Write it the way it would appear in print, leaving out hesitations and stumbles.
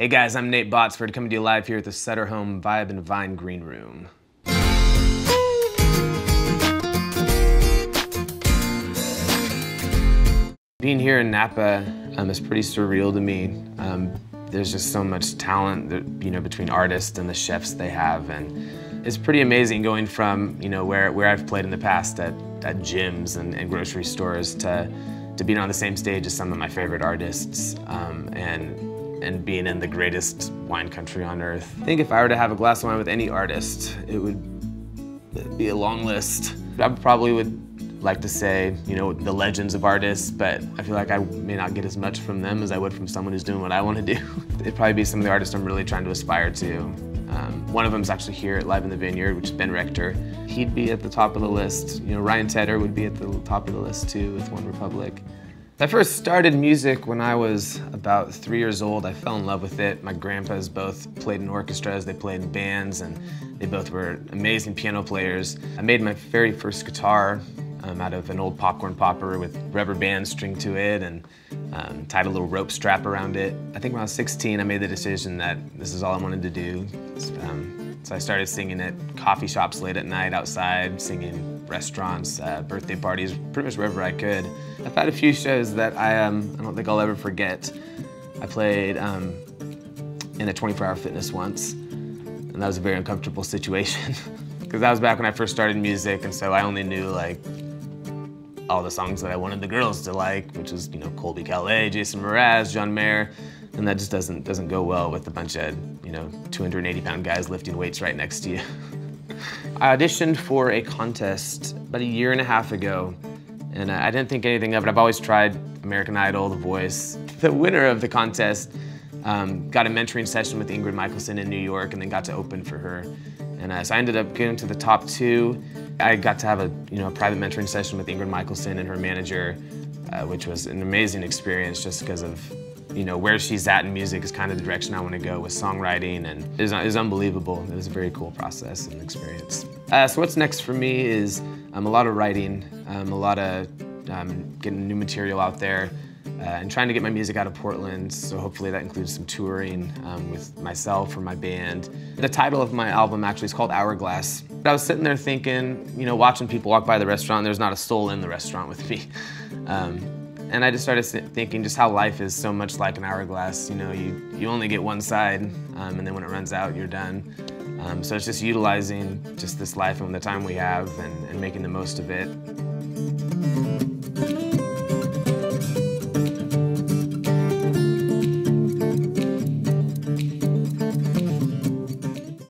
Hey guys, I'm Nate Botsford, coming to you live here at the Sutter Home Vibe and Vine Green Room. Being here in Napa is pretty surreal to me. There's just so much talent that, between artists and the chefs they have, and it's pretty amazing going from where I've played in the past at gyms and grocery stores to being on the same stage as some of my favorite artists and being in the greatest wine country on earth. I think if I were to have a glass of wine with any artist, it would be a long list. I probably would like to say, the legends of artists, but I feel like I may not get as much from them as I would from someone who's doing what I want to do. It'd probably be some of the artists I'm really trying to aspire to. One of them is actually here at Live in the Vineyard, which is Ben Rector. He'd be at the top of the list. Ryan Tedder would be at the top of the list too with One Republic. I first started music when I was about 3 years old. I fell in love with it. My grandpas both played in orchestras, they played in bands, and they both were amazing piano players. I made my very first guitar out of an old popcorn popper with rubber band string to it and tied a little rope strap around it. I think when I was 16, I made the decision that this is all I wanted to do. So I started singing at coffee shops late at night outside, singing restaurants, birthday parties, pretty much wherever I could. I've had a few shows that I don't think I'll ever forget. I played in a 24-hour fitness once, and that was a very uncomfortable situation because that was back when I first started music, and so I only knew all the songs that I wanted the girls to like, which was Colby Calais, Jason Mraz, John Mayer, and that just doesn't go well with a bunch of 280-pound guys lifting weights right next to you. I auditioned for a contest about 1.5 years ago, and I didn't think anything of it. I've always tried American Idol, The Voice. The winner of the contest got a mentoring session with Ingrid Michaelson in New York, and then got to open for her. And so I ended up getting to the top 2. I got to have a private mentoring session with Ingrid Michaelson and her manager, which was an amazing experience just because of where she's at in music is kind of the direction I want to go with songwriting, and it was unbelievable. It was a very cool process and experience. So what's next for me is a lot of writing, a lot of getting new material out there, and trying to get my music out of Portland, so hopefully that includes some touring with myself or my band. The title of my album actually is called Hourglass. I was sitting there thinking, watching people walk by the restaurant, and there's not a soul in the restaurant with me. And I just started thinking just how life is so much like an hourglass. You only get one side, and then when it runs out, you're done. So it's just utilizing just this life and the time we have and making the most of it.